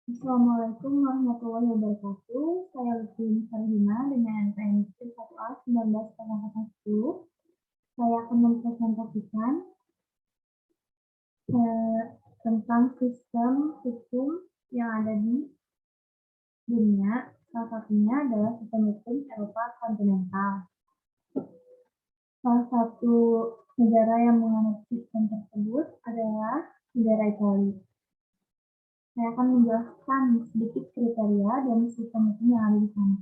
Assalamualaikum warahmatullahi wabarakatuh. Saya Lutfi Sarhina dengan NPM 1A 19/10. Saya akan mempresentasikan tentang sistem hukum yang ada di dunia. Salah satunya adalah sistem hukum Eropa kontinental. Salah satu negara yang menganut sistem tersebut adalah negara Italia. Saya akan menjelaskan sedikit kriteria dan sistem hukum yang ada di sana.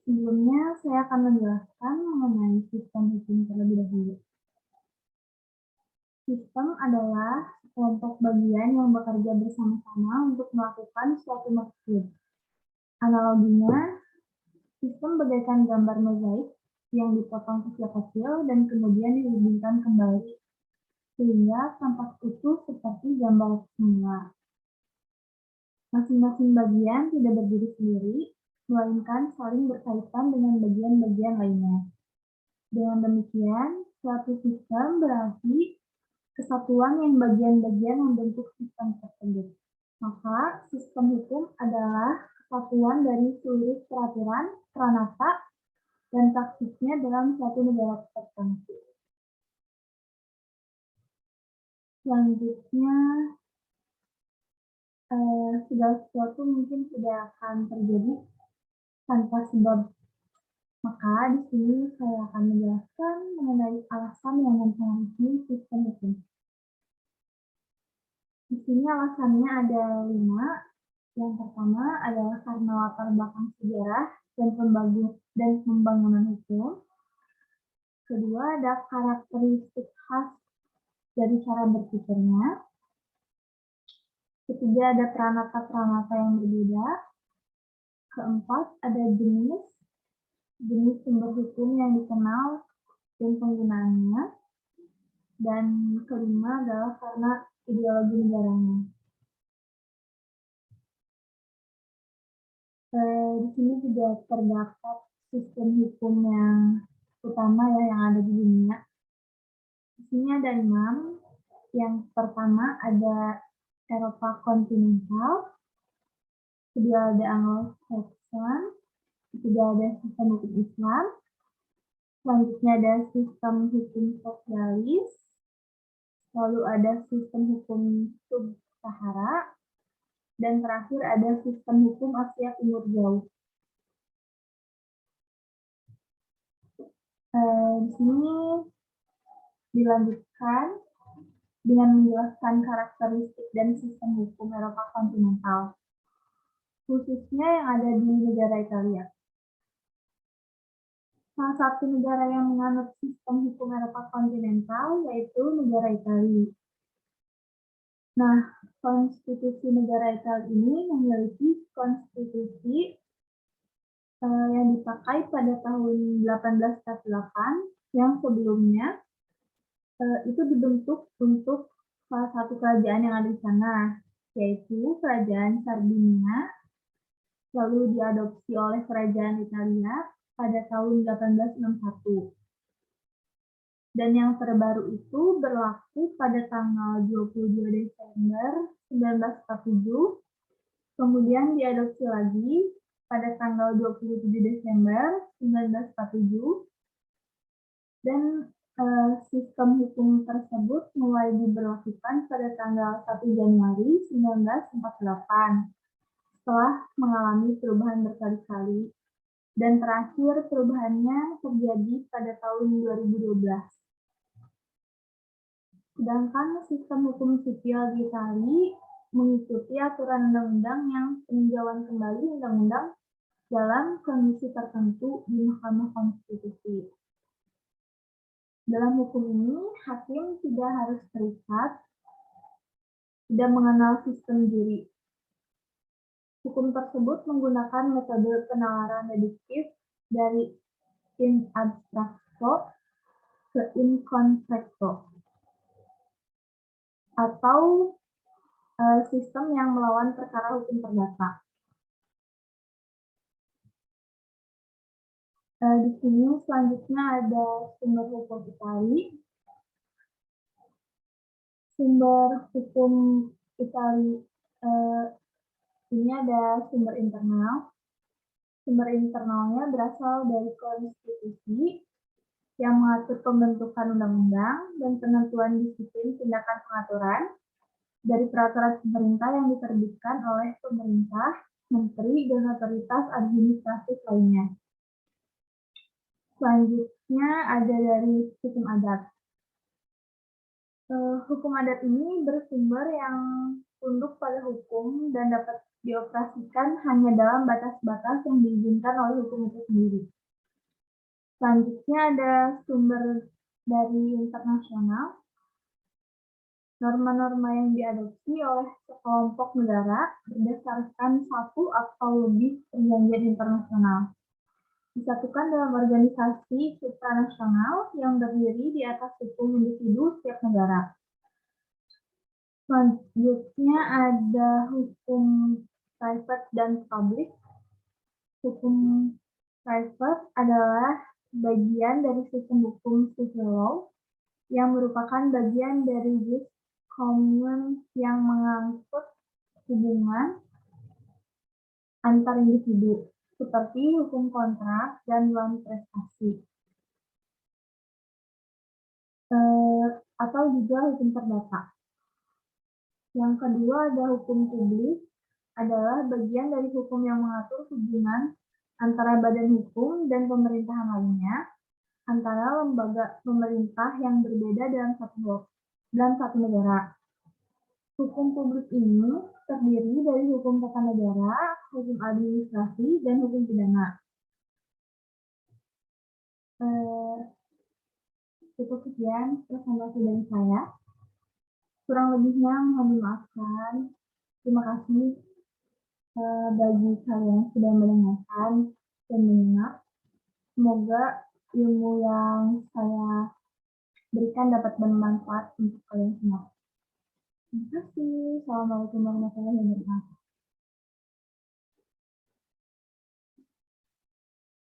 Sebelumnya, saya akan menjelaskan mengenai sistem hukum terlebih dahulu. Sistem adalah kelompok bagian yang bekerja bersama-sama untuk melakukan suatu maksud. Analoginya, sistem bagaikan gambar mozaik yang dipotong kecil-kecil dan kemudian dihubungkan kembali, sehingga tampak utuh seperti gambar semula. Masing-masing bagian tidak berdiri sendiri, melainkan saling berkaitan dengan bagian-bagian lainnya. Dengan demikian, suatu sistem berarti kesatuan yang bagian-bagian membentuk sistem tersebut. Maka, sistem hukum adalah kesatuan dari seluruh peraturan, pranata, dan praktiknya dalam suatu negara tertentu. Selanjutnya, segala sesuatu mungkin tidak akan terjadi tanpa sebab. Maka di sini saya akan menjelaskan mengenai alasan yang mempengaruhi sistem hukum. Di sini alasannya ada 5. Yang pertama adalah karena latar belakang sejarah dan pembangunan hukum. Kedua ada karakteristik khas dari cara berpikirnya. Ketiga ada pranata-pranata yang berbeda. Keempat ada jenis sumber hukum yang dikenal dan penggunaannya. Dan kelima adalah karena ideologi negaranya. Di sini juga terdapat sistem hukum yang utama ya yang ada di dunia. Di sini ada 6. Yang pertama ada Eropa kontinental, kedua ada Anglo-Saxon, ketiga ada sistem hukum Islam, selanjutnya ada sistem hukum sosialis, lalu ada sistem hukum sub-Sahara, dan terakhir ada sistem hukum Asia Timur Jauh. Di sini dilanjutkan dengan menjelaskan karakteristik dan sistem hukum Eropa kontinental, khususnya yang ada di negara Italia. Salah satu negara yang menganut sistem hukum Eropa kontinental yaitu negara Italia. Nah, konstitusi negara Italia ini memiliki konstitusi yang dipakai pada tahun 1848 yang sebelumnya itu dibentuk untuk salah satu kerajaan yang ada di sana, yaitu Kerajaan Sardinia, lalu diadopsi oleh Kerajaan Italia pada tahun 1861. Dan yang terbaru itu berlaku pada tanggal 22 Desember 1947, kemudian diadopsi lagi pada tanggal 27 Desember 1947, dan sistem hukum tersebut mulai diberlakukan pada tanggal 1 Januari 1948 setelah mengalami perubahan berkali-kali, dan terakhir perubahannya terjadi pada tahun 2012. Sedangkan sistem hukum sipil di Italia mengikuti aturan undang-undang yang peninjauan kembali undang-undang dalam kondisi tertentu di Mahkamah Konstitusi. Dalam hukum ini, hakim tidak harus terikat, tidak mengenal sistem juri. Hukum tersebut menggunakan metode penalaran deduktif dari in abstracto ke in concreto, atau sistem yang melawan perkara hukum perdata. Di sini selanjutnya ada sumber hukum Italia. Sumber hukum Italia Eee, ini ada sumber internal. Sumber internalnya berasal dari konstitusi yang mengatur pembentukan undang-undang dan penentuan disiplin tindakan pengaturan dari peraturan pemerintah yang diterbitkan oleh pemerintah, menteri, dan otoritas administratif lainnya. Selanjutnya ada dari hukum adat. Hukum adat ini bersumber yang tunduk pada hukum dan dapat dioperasikan hanya dalam batas-batas yang diizinkan oleh hukum itu sendiri. Selanjutnya ada sumber dari internasional. Norma-norma yang diadopsi oleh sekelompok negara berdasarkan satu atau lebih perjanjian internasional. Disatukan dalam organisasi supranasional yang berdiri di atas hukum individu setiap negara. Selanjutnya ada hukum private dan public. Hukum private adalah bagian dari sistem hukum civil law yang merupakan bagian dari jus commune yang mengangkut hubungan antar individu, seperti hukum kontrak dan loan prestasi. Atau juga hukum perdata. Yang kedua ada hukum publik, adalah bagian dari hukum yang mengatur hubungan antara badan hukum dan pemerintahan lainnya, antara lembaga pemerintah yang berbeda dalam satu negara. Hukum publik ini terdiri dari hukum tata negara, hukum administrasi, dan hukum pidana. Cukup sekian presentasi dari saya. Kurang lebihnya mohon dimaafkan. Terima kasih bagi kalian yang sudah mendengarkan dan menyimak. Semoga ilmu yang saya berikan dapat bermanfaat untuk kalian semua. Terima kasih. Assalamualaikum warahmatullahi wabarakatuh.